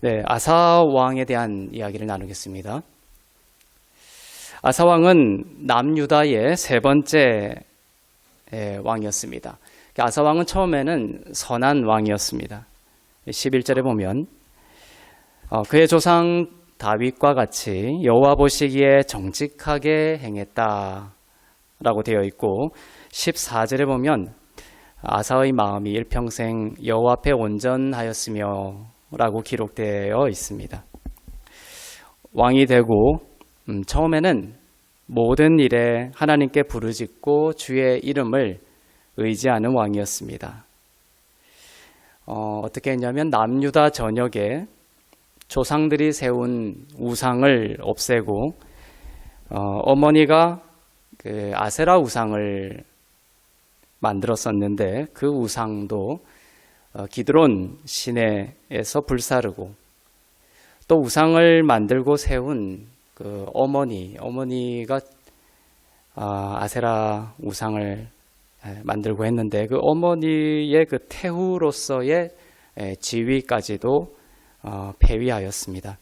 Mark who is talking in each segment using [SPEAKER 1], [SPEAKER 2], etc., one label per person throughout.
[SPEAKER 1] 네, 아사 왕에 대한 이야기를 나누겠습니다. 아사 왕은 남유다의 세 번째 왕이었습니다. 아사 왕은 처음에는 선한 왕이었습니다. 11절에 보면 그의 조상 다윗과 같이 여호와 보시기에 정직하게 행했다라고 되어 있고 14절에 보면 아사의 마음이 일평생 여호와 앞에 온전하였으며 라고 기록되어 있습니다. 왕이 되고 처음에는 모든 일에 하나님께 부르짖고 주의 이름을 의지하는 왕이었습니다. 어떻게 했냐면 남유다 전역에 조상들이 세운 우상을 없애고 어머니가 그 아세라 우상을 만들었었는데 그 우상도 기드론 시내에서 불사르고 또 우상을 만들고 세운 그 어머니가 아세라 우상을 만들고 했는데 그 어머니의 그 태후로서의 지위까지도 폐위하였습니다.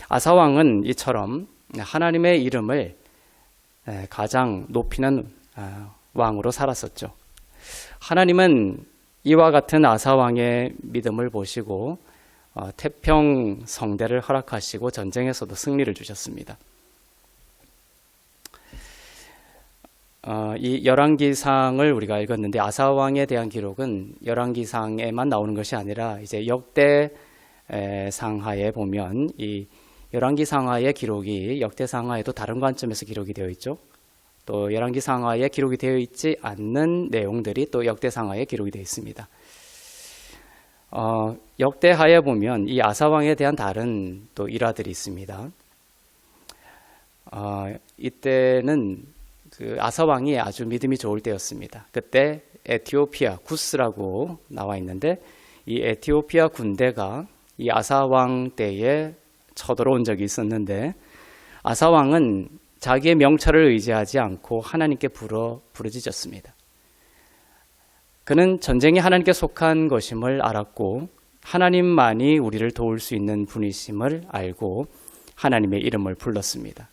[SPEAKER 1] 아사 왕은 이처럼 하나님의 이름을 가장 높이는 왕으로 살았었죠. 하나님은 이와 같은 아사 왕의 믿음을 보시고 태평 성대를 허락하시고 전쟁에서도 승리를 주셨습니다. 이 열왕기상을 우리가 읽었는데 아사 왕에 대한 기록은 열왕기상에만 나오는 것이 아니라 이제 역대상하에 보면 이 열왕기상하의 기록이 역대상하에도 다른 관점에서 기록이 되어 있죠. 또 열왕기상하에 기록이 되어 있지 않는 내용들이 또 역대상하에 기록이 되어 있습니다. 역대하에 보면 이 아사 왕에 대한 다른 또 일화들이 있습니다. 이때는 그 아사 왕이 아주 믿음이 좋을 때였습니다. 그때 에티오피아 구스라고 나와 있는데 이 에티오피아 군대가 이 아사 왕 때에 쳐들어온 적이 있었는데 아사 왕은 자기의 명철을 의지하지 않고 하나님께 부르짖었습니다. 그는 전쟁이 하나님께 속한 것임을 알았고 하나님만이 우리를 도울 수 있는 분이심을 알고 하나님의 이름을 불렀습니다.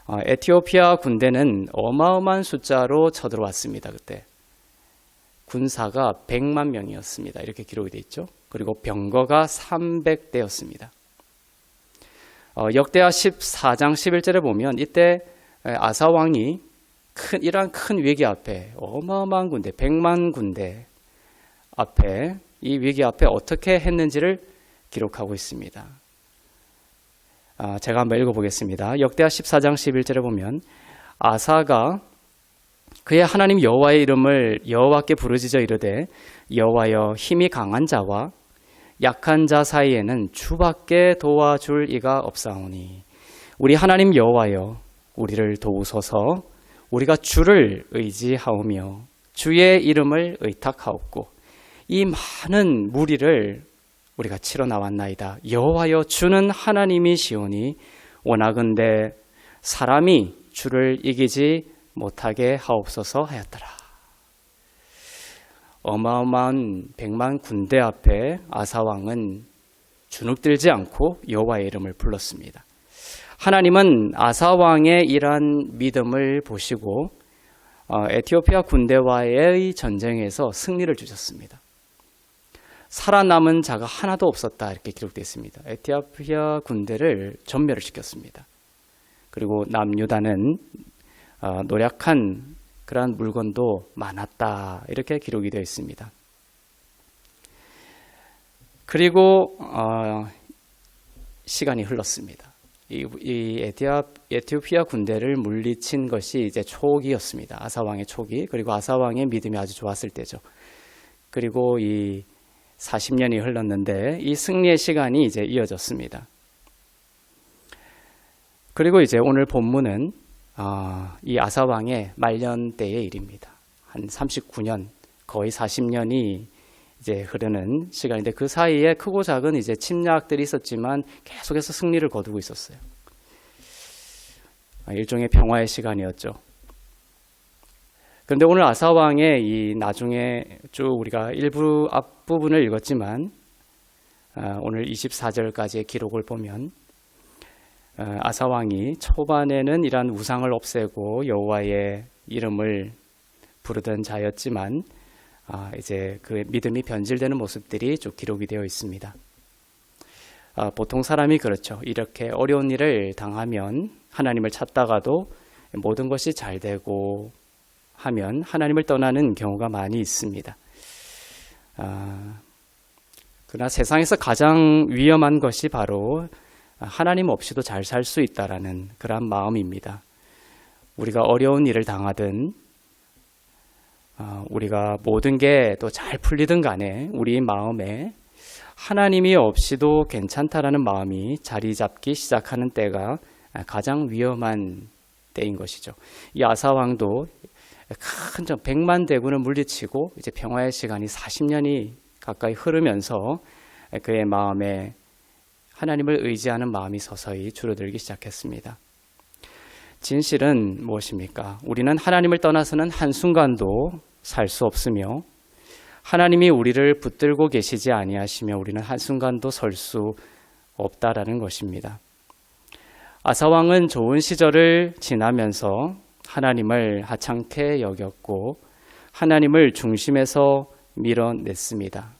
[SPEAKER 1] 에티오피아 군대는 어마어마한 숫자로 쳐들어왔습니다. 그때 군사가 100만 명이었습니다. 이렇게 기록이 되어 있죠. 그리고 병거가 300대였습니다. 역대하 14장 11절에 보면 이때 아사 왕이 이러한 큰 위기 앞에 어마어마한 군대 100만 군대 앞에 이 위기 앞에 어떻게 했는지를 기록하고 있습니다. 제가 한번 읽어보겠습니다. 역대하 14장 11절에 보면 아사가 그의 하나님 여호와의 이름을 여호와께 부르짖어 이르되 여호와여 힘이 강한 자와 약한 자 사이에는 주밖에 도와줄 이가 없사오니 우리 하나님 여호와여 우리를 도우소서. 우리가 주를 의지하오며 주의 이름을 의탁하옵고 이 많은 무리를 우리가 치러 나왔나이다. 여호와여 주는 하나님이시오니 원하건대 사람이 주를 이기지 못하게 하옵소서 하였더라. 어마어마한 100만 군대 앞에 아사 왕은 주눅들지 않고 여호와의 이름을 불렀습니다. 하나님은 아사 왕의 이러한 믿음을 보시고 에티오피아 군대와의 전쟁에서 승리를 주셨습니다. 살아남은 자가 하나도 없었다 이렇게 기록되어 있습니다. 에티오피아 군대를 전멸을 시켰습니다. 그리고 남유다는 노략한 그러한 물건도 많았다 이렇게 기록이 되어 있습니다. 그리고 시간이 흘렀습니다. 이 에티오피아 군대를 물리친 것이 이제 초기였습니다. 아사 왕의 초기. 그리고 아사 왕의 믿음이 아주 좋았을 때죠. 그리고 이 40년이 흘렀는데 이 승리의 시간이 이제 이어졌습니다. 그리고 이제 오늘 본문은 이 아사 왕의 말년 때의 일입니다. 한 39년, 거의 40년이 이제 흐르는 시간인데 그 사이에 크고 작은 이제 침략들이 있었지만 계속해서 승리를 거두고 있었어요. 일종의 평화의 시간이었죠. 그런데 오늘 아사 왕의 이 나중에 쭉 우리가 일부 앞부분을 읽었지만 오늘 24절까지의 기록을 보면 아사 왕이 초반에는 이러한 우상을 없애고 여호와의 이름을 부르던 자였지만 이제 그 믿음이 변질되는 모습들이 쭉 기록이 되어 있습니다. 보통 사람이 그렇죠. 이렇게 어려운 일을 당하면 하나님을 찾다가도 모든 것이 잘 되고 하면 하나님을 떠나는 경우가 많이 있습니다. 그러나 세상에서 가장 위험한 것이 바로 하나님 없이도 잘 살 수 있다라는 그런 마음입니다. 우리가 어려운 일을 당하든 우리가 모든 게 또 잘 풀리든 간에 우리 마음에 하나님이 없이도 괜찮다라는 마음이 자리 잡기 시작하는 때가 가장 위험한 때인 것이죠. 이 아사 왕도 큰 100만 대군을 물리치고 이제 평화의 시간이 40년이 가까이 흐르면서 그의 마음에 하나님을 의지하는 마음이 서서히 줄어들기 시작했습니다. 진실은 무엇입니까? 우리는 하나님을 떠나서는 한순간도 살 수 없으며 하나님이 우리를 붙들고 계시지 아니하시며 우리는 한순간도 설 수 없다라는 것입니다. 아사 왕은 좋은 시절을 지나면서 하나님을 하찮게 여겼고 하나님을 중심에서 밀어냈습니다.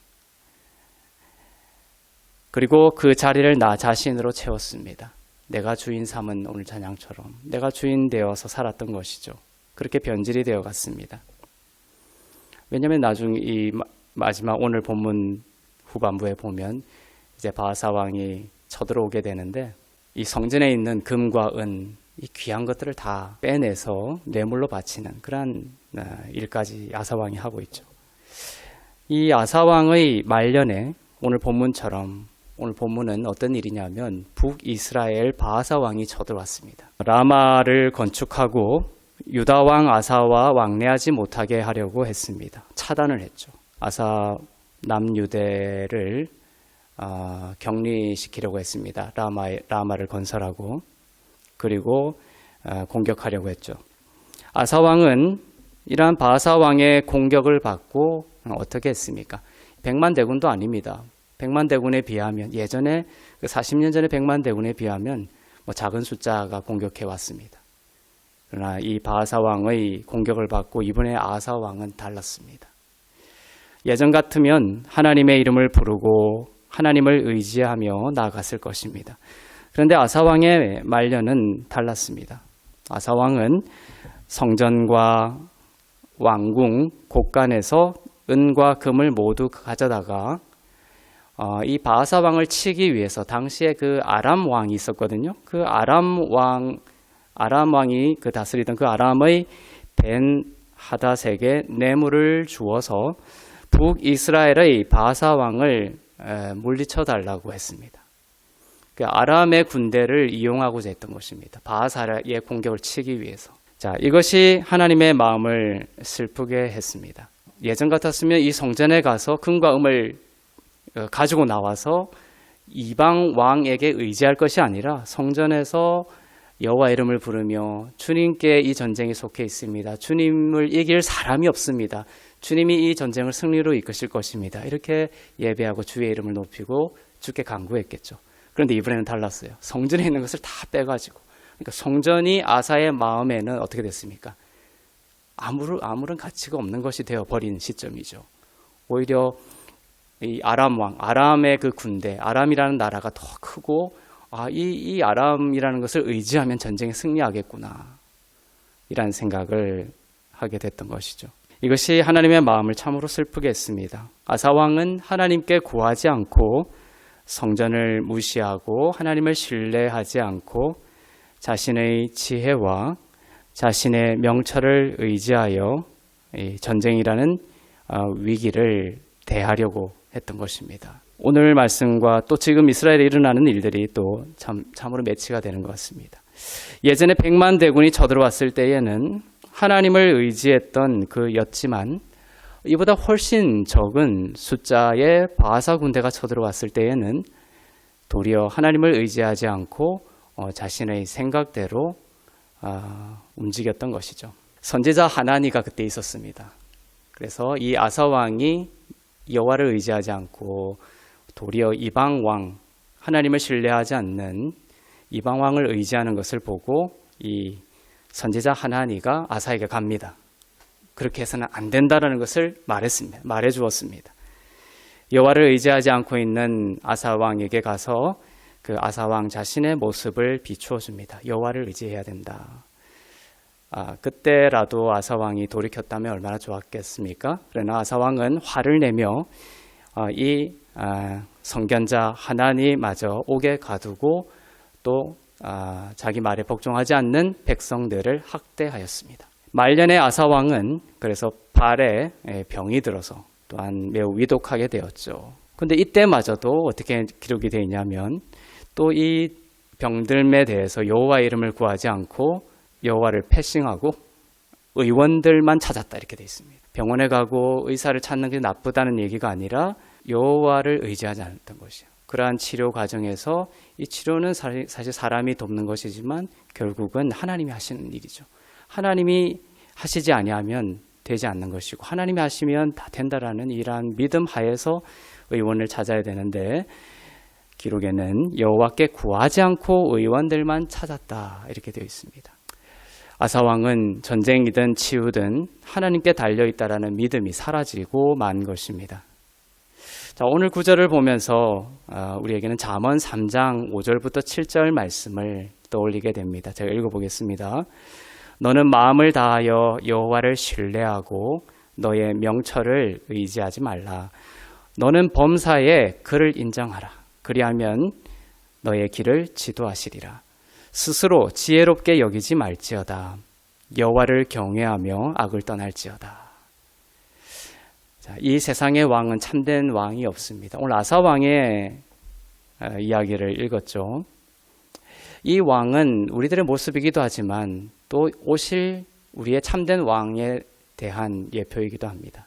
[SPEAKER 1] 그리고 그 자리를 나 자신으로 채웠습니다. 내가 주인 삼은 오늘 찬양처럼 내가 주인 되어서 살았던 것이죠. 그렇게 변질이 되어 갔습니다. 왜냐하면 나중 이 마지막 오늘 본문 후반부에 보면 이제 바하사 왕이 쳐들어오게 되는데 이 성전에 있는 금과 은, 이 귀한 것들을 다 빼내서 뇌물로 바치는 그러한 일까지 아사 왕이 하고 있죠. 이 아사 왕의 말년에 오늘 본문처럼 오늘 본문은 어떤 일이냐면 북이스라엘 바하사 왕이 쳐들어왔습니다. 라마를 건축하고 유다 왕 아사와 왕래하지 못하게 하려고 했습니다. 차단을 했죠. 아사 남유대를 격리시키려고 했습니다. 라마를 건설하고 그리고 공격하려고 했죠. 아사 왕은 이러한 바하사 왕의 공격을 받고 어떻게 했습니까? 100만 대군도 아닙니다. 100만 대군에 비하면 예전에 40년 전에 100만 대군에 비하면 작은 숫자가 공격해 왔습니다. 그러나 이 바하사 왕의 공격을 받고 이번에 아사 왕은 달랐습니다. 예전 같으면 하나님의 이름을 부르고 하나님을 의지하며 나아갔을 것입니다. 그런데 아사 왕의 말년은 달랐습니다. 아사 왕은 성전과 왕궁 곳간에서 은과 금을 모두 가져다가 이 바하사 왕을 치기 위해서 당시에 그 아람 왕이 있었거든요. 그 아람 왕이 그 다스리던 그 아람의 벤 하닷에게 뇌물을 주어서 북이스라엘의 바하사 왕을 물리쳐 달라고 했습니다. 그 아람의 군대를 이용하고자 했던 것입니다. 바하사의 공격을 치기 위해서. 자, 이것이 하나님의 마음을 슬프게 했습니다. 예전 같았으면 이 성전에 가서 금과 음을 가지고 나와서 이방 왕에게 의지할 것이 아니라 성전에서 여호와 이름을 부르며 주님께 이 전쟁에 속해 있습니다. 주님을 이길 사람이 없습니다. 주님이 이 전쟁을 승리로 이끄실 것입니다. 이렇게 예배하고 주의 이름을 높이고 주께 간구했겠죠. 그런데 이번에는 달랐어요. 성전에 있는 것을 다 빼가지고. 그러니까 성전이 아사의 마음에는 어떻게 됐습니까? 아무런 가치가 없는 것이 되어버린 시점이죠. 오히려 이 아람 왕, 아람의 그 군대, 아람이라는 나라가 더 크고 이 아람이라는 것을 의지하면 전쟁에 승리하겠구나 이란 생각을 하게 됐던 것이죠. 이것이 하나님의 마음을 참으로 슬프게 했습니다. 아사 왕은 하나님께 구하지 않고 성전을 무시하고 하나님을 신뢰하지 않고 자신의 지혜와 자신의 명철을 의지하여 이 전쟁이라는 위기를 대하려고 했던 것입니다. 오늘 말씀과 또 지금 이스라엘에 일어나는 일들이 또 참으로 매치가 되는 것 같습니다. 예전에 100만 대군이 쳐들어왔을 때에는 하나님을 의지했던 그였지만 이보다 훨씬 적은 숫자의 바하사 군대가 쳐들어왔을 때에는 도리어 하나님을 의지하지 않고 자신의 생각대로 움직였던 것이죠. 선지자 하나니가 그때 있었습니다. 그래서 이 아사 왕이 여호와를 의지하지 않고 도리어 이방 왕, 하나님을 신뢰하지 않는 이방 왕을 의지하는 것을 보고 이 선지자 하나니가 아사에게 갑니다. 그렇게 해서는 안 된다라는 것을 말해 주었습니다. 여호와를 의지하지 않고 있는 아사 왕에게 가서 그 아사 왕 자신의 모습을 비추어 줍니다. 여호와를 의지해야 된다. 그때라도 아사 왕이 돌이켰다면 얼마나 좋았겠습니까? 그러나 아사 왕은 화를 내며 이 성견자 하나니마저 옥에 가두고 또 자기 말에 복종하지 않는 백성들을 학대하였습니다. 말년에 아사 왕은 그래서 발에 병이 들어서 또한 매우 위독하게 되었죠. 근데 이때마저도 어떻게 기록이 되어 있냐면 또 이 병들에 대해서 여호와의 이름을 구하지 않고 여호와를 패싱하고 의원들만 찾았다 이렇게 되어 있습니다. 병원에 가고 의사를 찾는 게 나쁘다는 얘기가 아니라 여호와를 의지하지 않았던 것이요. 그러한 치료 과정에서 이 치료는 사실 사람이 돕는 것이지만 결국은 하나님이 하시는 일이죠. 하나님이 하시지 아니하면 되지 않는 것이고 하나님이 하시면 다 된다라는 이러한 믿음 하에서 의원을 찾아야 되는데 기록에는 여호와께 구하지 않고 의원들만 찾았다 이렇게 되어 있습니다. 아사 왕은 전쟁이든 치유든 하나님께 달려있다라는 믿음이 사라지고 만 것입니다. 자, 오늘 구절을 보면서 우리에게는 잠언 3장 5절부터 7절 말씀을 떠올리게 됩니다. 제가 읽어보겠습니다. 너는 마음을 다하여 여호와를 신뢰하고 너의 명철을 의지하지 말라. 너는 범사에 그를 인정하라. 그리하면 너의 길을 지도하시리라. 스스로 지혜롭게 여기지 말지어다. 여호와를 경외하며 악을 떠날지어다. 자, 이 세상의 왕은 참된 왕이 없습니다. 오늘 아사 왕의 이야기를 읽었죠. 이 왕은 우리들의 모습이기도 하지만 또 오실 우리의 참된 왕에 대한 예표이기도 합니다.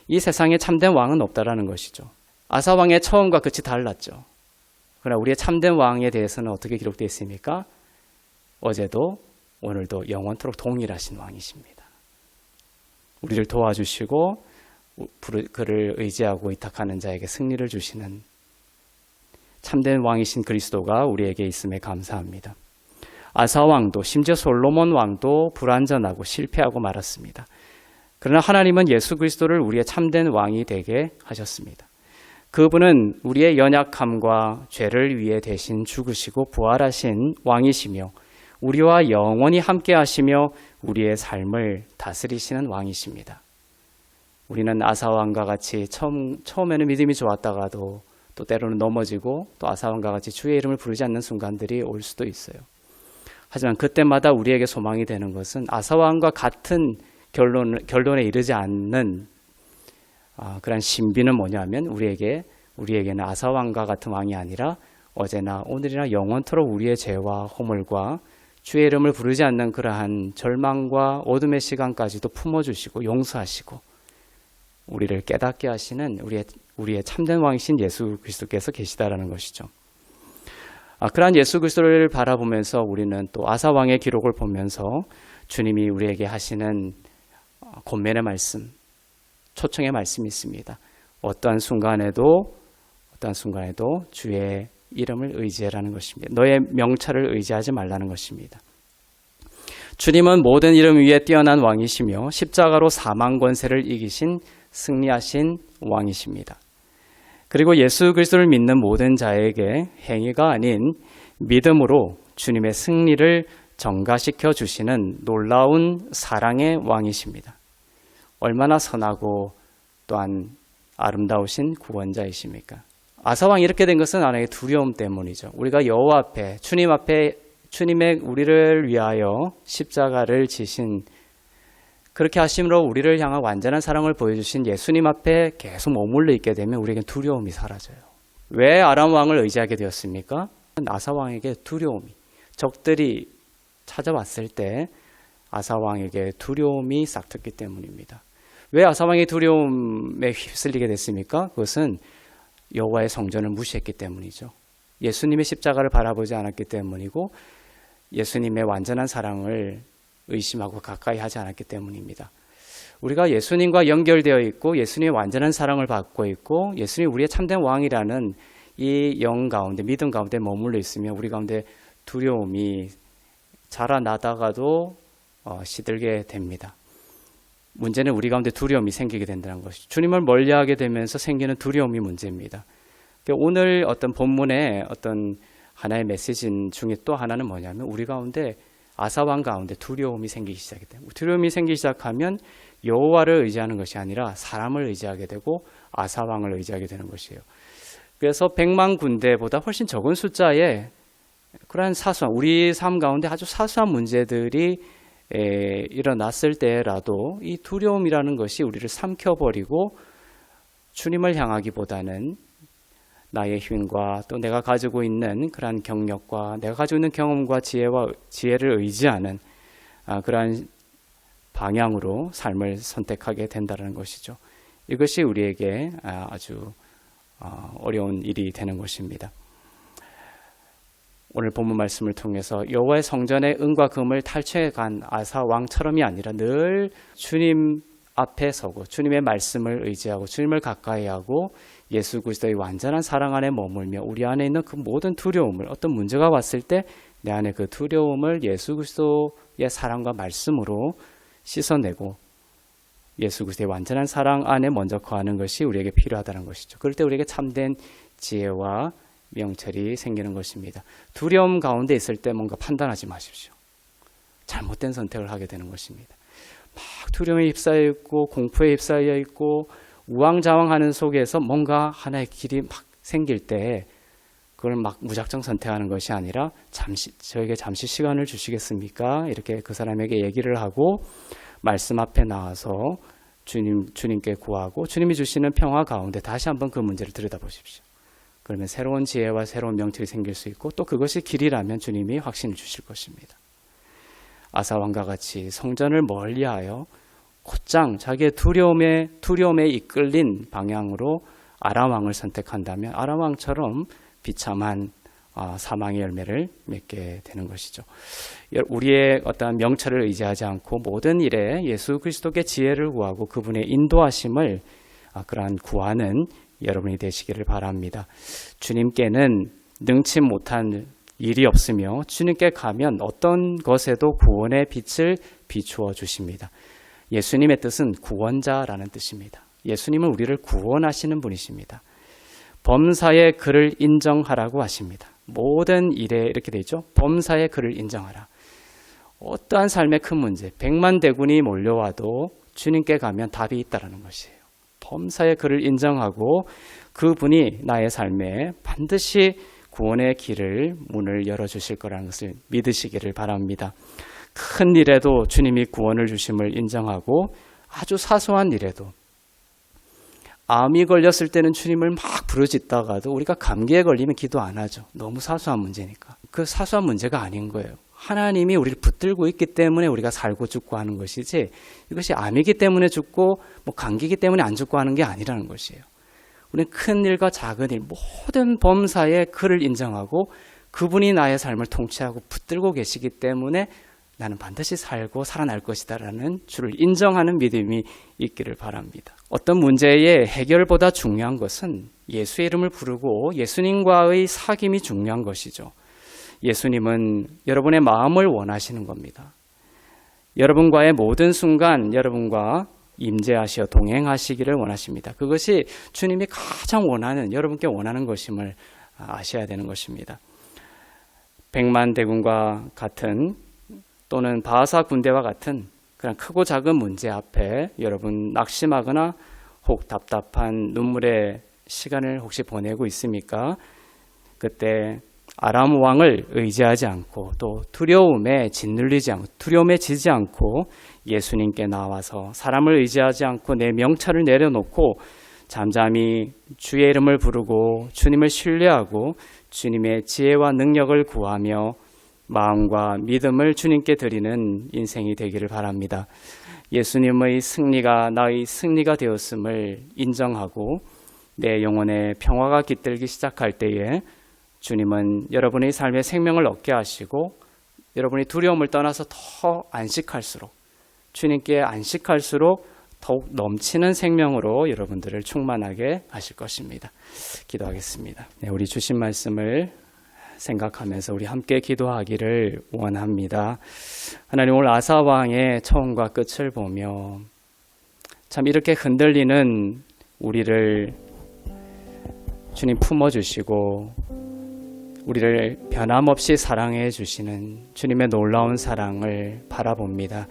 [SPEAKER 1] 이 세상에 참된 왕은 없다라는 것이죠. 아사 왕의 처음과 끝이 달랐죠. 그러나 우리의 참된 왕에 대해서는 어떻게 기록되어 있습니까? 어제도 오늘도 영원토록 동일하신 왕이십니다. 우리를 도와주시고 그를 의지하고 위탁하는 자에게 승리를 주시는 참된 왕이신 그리스도가 우리에게 있음에 감사합니다. 아사 왕도 심지어 솔로몬 왕도 불완전하고 실패하고 말았습니다. 그러나 하나님은 예수 그리스도를 우리의 참된 왕이 되게 하셨습니다. 그분은 우리의 연약함과 죄를 위해 대신 죽으시고 부활하신 왕이시며 우리와 영원히 함께 하시며 우리의 삶을 다스리시는 왕이십니다. 우리는 아사 왕과 같이 처음에는 믿음이 좋았다가도 또 때로는 넘어지고 또 아사 왕과 같이 주의 이름을 부르지 않는 순간들이 올 수도 있어요. 하지만 그때마다 우리에게 소망이 되는 것은 아사 왕과 같은 결론에 이르지 않는 그런 신비는 뭐냐면 우리에게는 아사 왕과 같은 왕이 아니라 어제나 오늘이나 영원토록 우리의 죄와 허물과 주의 이름을 부르지 않는 그러한 절망과 어둠의 시간까지도 품어주시고 용서하시고 우리를 깨닫게 하시는 우리의 참된 왕이신 예수 그리스도께서 계시다라는 것이죠. 그러한 예수 그리스도를 바라보면서 우리는 또 아사 왕의 기록을 보면서 주님이 우리에게 하시는 권면의 말씀, 초청의 말씀이 있습니다. 어떠한 순간에도 주의 이름을 의지하라는 것입니다. 너의 명철을 의지하지 말라는 것입니다. 주님은 모든 이름 위에 뛰어난 왕이시며 십자가로 사망 권세를 이기신 승리하신 왕이십니다. 그리고 예수 그리스도를 믿는 모든 자에게 행위가 아닌 믿음으로 주님의 승리를 전가시켜 주시는 놀라운 사랑의 왕이십니다. 얼마나 선하고 또한 아름다우신 구원자이십니까? 아사왕이 이렇게 된 것은 하나의 두려움 때문이죠. 우리가 여호와 앞에 주님의 우리를 위하여 십자가를 지신 그렇게 하심으로 우리를 향한 완전한 사랑을 보여주신 예수님 앞에 계속 머물러 있게 되면 우리에게 두려움이 사라져요. 왜 아람 왕을 의지하게 되었습니까? 아사 왕에게 두려움이, 적들이 찾아왔을 때 아사 왕에게 두려움이 싹텄기 때문입니다. 왜 아사 왕의 두려움에 휩쓸리게 됐습니까? 그것은 여호와의 성전을 무시했기 때문이죠. 예수님의 십자가를 바라보지 않았기 때문이고 예수님의 완전한 사랑을 의심하고 가까이 하지 않았기 때문입니다. 우리가 예수님과 연결되어 있고 예수님의 완전한 사랑을 받고 있고 예수님이 우리의 참된 왕이라는 이 영 가운데 믿음 가운데 머물러 있으면 우리 가운데 두려움이 자라나다가도 시들게 됩니다. 문제는 우리 가운데 두려움이 생기게 된다는 것이죠. 주님을 멀리하게 되면서 생기는 두려움이 문제입니다. 오늘 어떤 본문의 어떤 하나의 메시지 중에 또 하나는 뭐냐면 우리 가운데 아사왕 가운데 두려움이 생기기 시작이 돼요. 두려움이 생기기 시작하면 여호와를 의지하는 것이 아니라 사람을 의지하게 되고 아사왕을 의지하게 되는 것이에요. 그래서 100만 군대보다 훨씬 적은 숫자의 그러한 사소한 우리 삶 가운데 아주 사소한 문제들이 일어났을 때라도 이 두려움이라는 것이 우리를 삼켜버리고 주님을 향하기보다는 나의 힘과 또 내가 가지고 있는 그러한 경력과 내가 가지고 있는 경험과 지혜를 의지하는 그러한 방향으로 삶을 선택하게 된다는 것이죠. 이것이 우리에게 아주 어려운 일이 되는 것입니다. 오늘 본문 말씀을 통해서 여호와의 성전의 은과 금을 탈취해 간 아사 왕처럼이 아니라 늘 주님 앞에 서고 주님의 말씀을 의지하고 주님을 가까이 하고 예수 그리스도의 완전한 사랑 안에 머물며 우리 안에 있는 그 모든 두려움을 어떤 문제가 왔을 때 내 안에 그 두려움을 예수 그리스도의 사랑과 말씀으로 씻어내고 예수 그리스도의 완전한 사랑 안에 먼저 거하는 것이 우리에게 필요하다는 것이죠. 그럴 때 우리에게 참된 지혜와 명철이 생기는 것입니다. 두려움 가운데 있을 때 뭔가 판단하지 마십시오. 잘못된 선택을 하게 되는 것입니다. 막 두려움에 휩싸여 있고 공포에 휩싸여 있고 우왕좌왕하는 속에서 뭔가 하나의 길이 막 생길 때 그걸 막 무작정 선택하는 것이 아니라 저에게 잠시 시간을 주시겠습니까? 이렇게 그 사람에게 얘기를 하고 말씀 앞에 나와서 주님께 구하고 주님이 주시는 평화 가운데 다시 한번 그 문제를 들여다보십시오. 그러면 새로운 지혜와 새로운 명철이 생길 수 있고 또 그것이 길이라면 주님이 확신을 주실 것입니다. 아사왕과 같이 성전을 멀리하여 곧장 자기의 두려움에 이끌린 방향으로 아람 왕을 선택한다면 아람 왕처럼 비참한 사망의 열매를 맺게 되는 것이죠. 우리의 어떤 명철을 의지하지 않고 모든 일에 예수 그리스도께 지혜를 구하고 그분의 인도하심을 그러한 구하는 여러분이 되시기를 바랍니다. 주님께는 능치 못한 일이 없으며 주님께 가면 어떤 것에도 구원의 빛을 비추어 주십니다. 예수님의 뜻은 구원자라는 뜻입니다. 예수님은 우리를 구원하시는 분이십니다. 범사의 그를 인정하라고 하십니다. 모든 일에 이렇게 되어 있죠. 범사의 그를 인정하라. 어떠한 삶의 큰 문제, 100만 대군이 몰려와도 주님께 가면 답이 있다는 것이에요. 범사의 그를 인정하고 그분이 나의 삶에 반드시 구원의 길을 문을 열어주실 거라는 것을 믿으시기를 바랍니다. 큰 일에도 주님이 구원을 주심을 인정하고 아주 사소한 일에도 암이 걸렸을 때는 주님을 막 부르짖다가도 우리가 감기에 걸리면 기도 안 하죠. 너무 사소한 문제니까. 그 사소한 문제가 아닌 거예요. 하나님이 우리를 붙들고 있기 때문에 우리가 살고 죽고 하는 것이지 이것이 암이기 때문에 죽고 감기이기 때문에 안 죽고 하는 게 아니라는 것이에요. 우리는 큰 일과 작은 일 모든 범사에 그를 인정하고 그분이 나의 삶을 통치하고 붙들고 계시기 때문에 나는 반드시 살고 살아날 것이다 라는 주를 인정하는 믿음이 있기를 바랍니다. 어떤 문제의 해결보다 중요한 것은 예수의 이름을 부르고 예수님과의 사귐이 중요한 것이죠. 예수님은 여러분의 마음을 원하시는 겁니다. 여러분과의 모든 순간 여러분과 임재하시어 동행하시기를 원하십니다. 그것이 주님이 가장 원하는 여러분께 원하는 것임을 아셔야 되는 것입니다. 100만 대군과 같은 또는 바하사 군대와 같은 그런 크고 작은 문제 앞에 여러분 낙심하거나 혹 답답한 눈물의 시간을 혹시 보내고 있습니까? 그때 아람 왕을 의지하지 않고 또 두려움에 지지 않고 예수님께 나와서 사람을 의지하지 않고 내 명철을 내려놓고 잠잠히 주의 이름을 부르고 주님을 신뢰하고 주님의 지혜와 능력을 구하며 마음과 믿음을 주님께 드리는 인생이 되기를 바랍니다. 예수님의 승리가 나의 승리가 되었음을 인정하고 내 영혼의 평화가 깃들기 시작할 때에 주님은 여러분의 삶의 생명을 얻게 하시고 여러분이 두려움을 떠나서 더 안식할수록 주님께 안식할수록 더욱 넘치는 생명으로 여러분들을 충만하게 하실 것입니다. 기도하겠습니다. 네, 우리 주신 말씀을 생각하면서 우리 함께 기도하기를 원합니다. 하나님, 오늘 아사 왕의 처음과 끝을 보며 참 이렇게 흔들리는 우리를 주님 품어주시고 우리를 변함없이 사랑해 주시는 주님의 놀라운 사랑을 바라봅니다.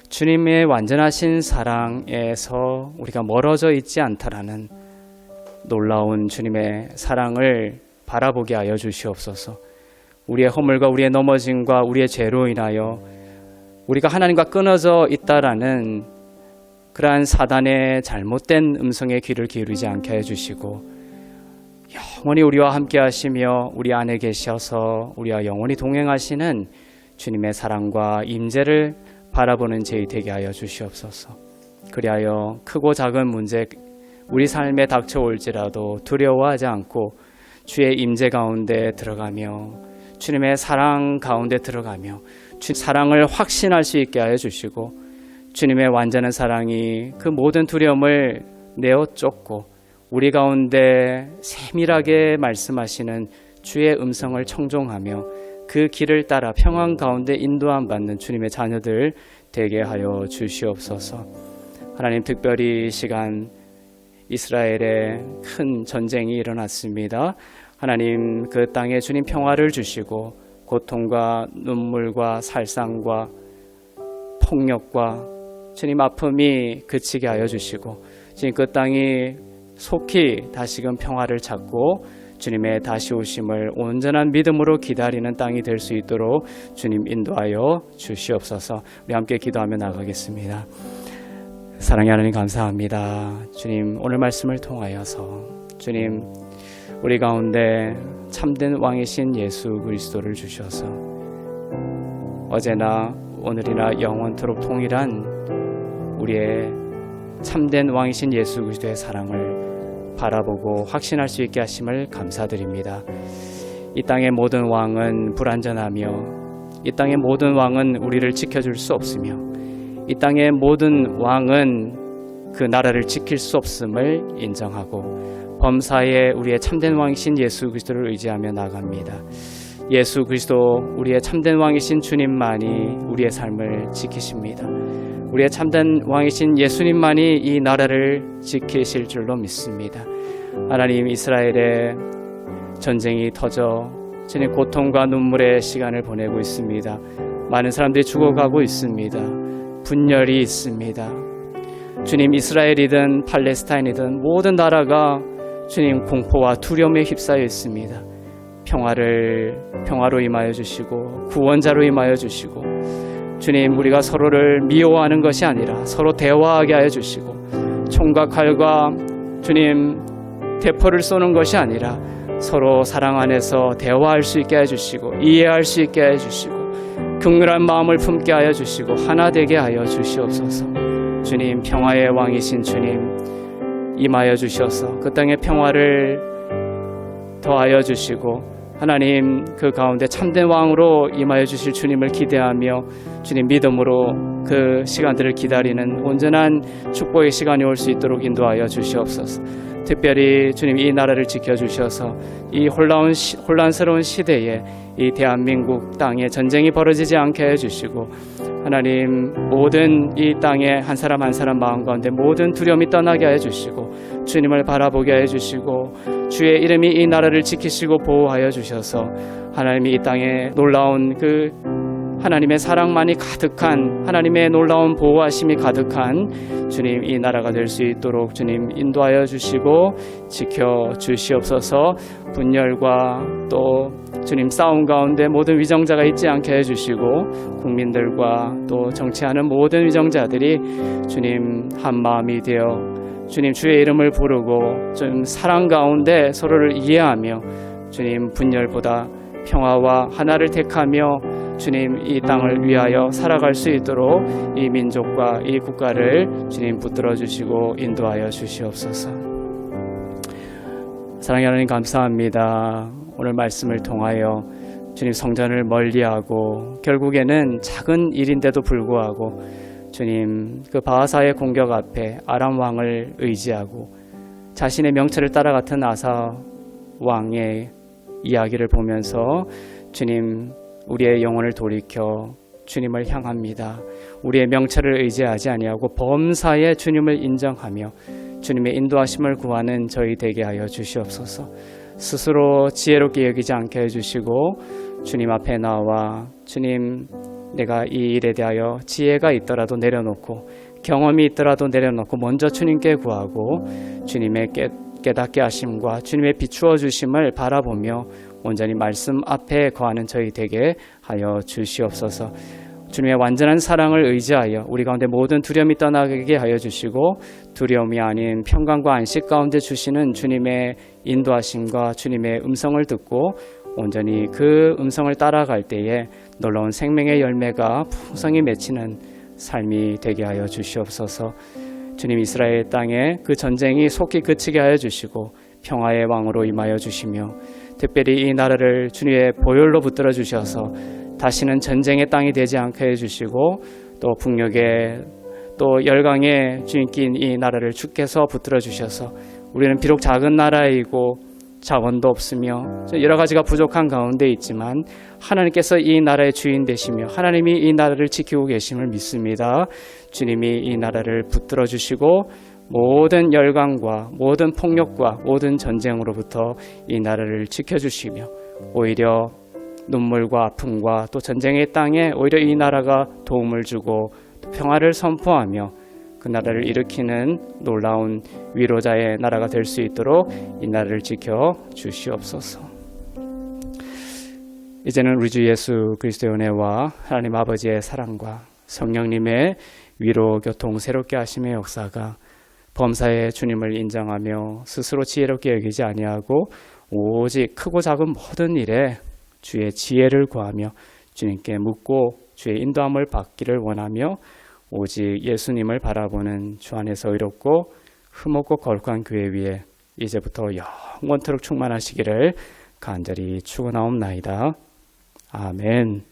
[SPEAKER 1] 주님의 완전하신 사랑에서 우리가 멀어져 있지 않다라는 놀라운 주님의 사랑을 바라보게 하여 주시옵소서. 우리의 허물과 우리의 넘어짐과 우리의 죄로 인하여 우리가 하나님과 끊어져 있다라는 그러한 사단의 잘못된 음성에 귀를 기울이지 않게 해주시고 영원히 우리와 함께 하시며 우리 안에 계셔서 우리와 영원히 동행하시는 주님의 사랑과 임재를 바라보는 저희 되게 하여 주시옵소서. 그리하여 크고 작은 문제 우리 삶에 닥쳐올지라도 두려워하지 않고 주의 임재 가운데 들어가며 주님의 사랑 가운데 들어가며 주 사랑을 확신할 수 있게 하여 주시고 주님의 완전한 사랑이 그 모든 두려움을 내어 쫓고 우리 가운데 세밀하게 말씀하시는 주의 음성을 청종하며 그 길을 따라 평안 가운데 인도함 받는 주님의 자녀들 되게 하여 주시옵소서. 하나님, 특별히 이 시간 이스라엘에 큰 전쟁이 일어났습니다. 하나님, 그 땅에 주님 평화를 주시고 고통과 눈물과 살상과 폭력과 주님 아픔이 그치게 하여 주시고 지금 그 땅이 속히 다시금 평화를 찾고 주님의 다시 오심을 온전한 믿음으로 기다리는 땅이 될 수 있도록 주님 인도하여 주시옵소서. 우리 함께 기도하며 나가겠습니다. 사랑의 하나님, 감사합니다. 주님, 오늘 말씀을 통하여서 주님 우리 가운데 참된 왕이신 예수 그리스도를 주셔서 어제나 오늘이나 영원토록 동일한 우리의 참된 왕이신 예수 그리스도의 사랑을 바라보고 확신할 수 있게 하심을 감사드립니다. 이 땅의 모든 왕은 불완전하며 이 땅의 모든 왕은 우리를 지켜줄 수 없으며 이 땅의 모든 왕은 그 나라를 지킬 수 없음을 인정하고 범사에 우리의 참된 왕이신 예수 그리스도를 의지하며 나갑니다. 예수 그리스도 우리의 참된 왕이신 주님만이 우리의 삶을 지키십니다. 우리의 참된 왕이신 예수님만이 이 나라를 지키실 줄로 믿습니다. 하나님, 이스라엘에 전쟁이 터져 주님 고통과 눈물의 시간을 보내고 있습니다. 많은 사람들이 죽어가고 있습니다. 분열이 있습니다. 주님, 이스라엘이든 팔레스타인이든 모든 나라가 주님 공포와 두려움에 휩싸여 있습니다. 평화로 임하여 주시고 구원자로 임하여 주시고 주님, 우리가 서로를 미워하는 것이 아니라 서로 대화하게 하여 주시고 총과 칼과 주님 대포를 쏘는 것이 아니라 서로 사랑 안에서 대화할 수 있게 해주시고 이해할 수 있게 해주시고 긍휼한 마음을 품게 하여 주시고 하나 되게 하여 주시옵소서. 주님, 평화의 왕이신 주님 임하여 주셔서 그 땅의 평화를 더하여 주시고 하나님, 그 가운데 참된 왕으로 임하여 주실 주님을 기대하며 주님 믿음으로 그 시간들을 기다리는 온전한 축복의 시간이 올 수 있도록 인도하여 주시옵소서. 특별히 주님 이 나라를 지켜주셔서 이 혼란스러운 시대에 이 대한민국 땅에 전쟁이 벌어지지 않게 해주시고 하나님, 모든 이 땅에 한 사람 한 사람 마음 가운데 모든 두려움이 떠나게 해주시고 주님을 바라보게 해주시고 주의 이름이 이 나라를 지키시고 보호하여 주셔서 하나님이 이 땅에 놀라운 그 하나님의 사랑만이 가득한 하나님의 놀라운 보호하심이 가득한 주님 이 나라가 될 수 있도록 주님 인도하여 주시고 지켜 주시옵소서. 분열과 또 주님 싸움 가운데 모든 위정자가 있지 않게 해주시고 국민들과 또 정치하는 모든 위정자들이 주님 한 마음이 되어 주님 주의 이름을 부르고 좀 사랑 가운데 서로를 이해하며 주님 분열보다 평화와 하나를 택하며 주님 이 땅을 위하여 살아갈 수 있도록 이 민족과 이 국가를 주님 붙들어 주시고 인도하여 주시옵소서. 사랑하는 하나님 감사합니다. 오늘 말씀을 통하여 주님 성전을 멀리하고 결국에는 작은 일인데도 불구하고 주님, 그 바하사의 공격 앞에 아람 왕을 의지하고 자신의 명철을 따라갔던 아사 왕의 이야기를 보면서 주님, 우리의 영혼을 돌이켜 주님을 향합니다. 우리의 명철을 의지하지 아니하고 범사에 주님을 인정하며 주님의 인도하심을 구하는 저희 되게 하여 주시옵소서. 스스로 지혜롭게 여기지 않게 해주시고 주님 앞에 나와 주님, 내가 이 일에 대하여 지혜가 있더라도 내려놓고 경험이 있더라도 내려놓고 먼저 주님께 구하고 주님의 깨닫게 하심과 주님의 비추어 주심을 바라보며 온전히 말씀 앞에 거하는 저희 되게 하여 주시옵소서. 주님의 완전한 사랑을 의지하여 우리 가운데 모든 두려움이 떠나게 하여 주시고 두려움이 아닌 평강과 안식 가운데 주시는 주님의 인도하심과 주님의 음성을 듣고 온전히 그 음성을 따라갈 때에 놀라운 생명의 열매가 풍성히 맺히는 삶이 되게 하여 주시옵소서. 주님, 이스라엘 땅에 그 전쟁이 속히 그치게 하여 주시고 평화의 왕으로 임하여 주시며 특별히 이 나라를 주님의 보혈로 붙들어 주셔서 다시는 전쟁의 땅이 되지 않게 해주시고 또 북녘에 또 열강에 주인긴 이 나라를 주께서 붙들어 주셔서 우리는 비록 작은 나라이고 자원도 없으며 여러 가지가 부족한 가운데 있지만 하나님께서 이 나라의 주인 되시며 하나님이 이 나라를 지키고 계심을 믿습니다. 주님이 이 나라를 붙들어 주시고 모든 열강과 모든 폭력과 모든 전쟁으로부터 이 나라를 지켜주시며 오히려 눈물과 아픔과 또 전쟁의 땅에 오히려 이 나라가 도움을 주고 평화를 선포하며 그 나라를 일으키는 놀라운 위로자의 나라가 될 수 있도록 이 나라를 지켜 주시옵소서. 이제는 우리 주 예수 그리스도의 은혜와 하나님 아버지의 사랑과 성령님의 위로 교통 새롭게 하심의 역사가 범사에 주님을 인정하며 스스로 지혜롭게 여기지 아니하고 오직 크고 작은 모든 일에 주의 지혜를 구하며 주님께 묻고 주의 인도함을 받기를 원하며 오직 예수님을 바라보는 주 안에서 의롭고 흠없고 거룩한 교회 위에 이제부터 영원토록 충만하시기를 간절히 축원하옵나이다. 아멘.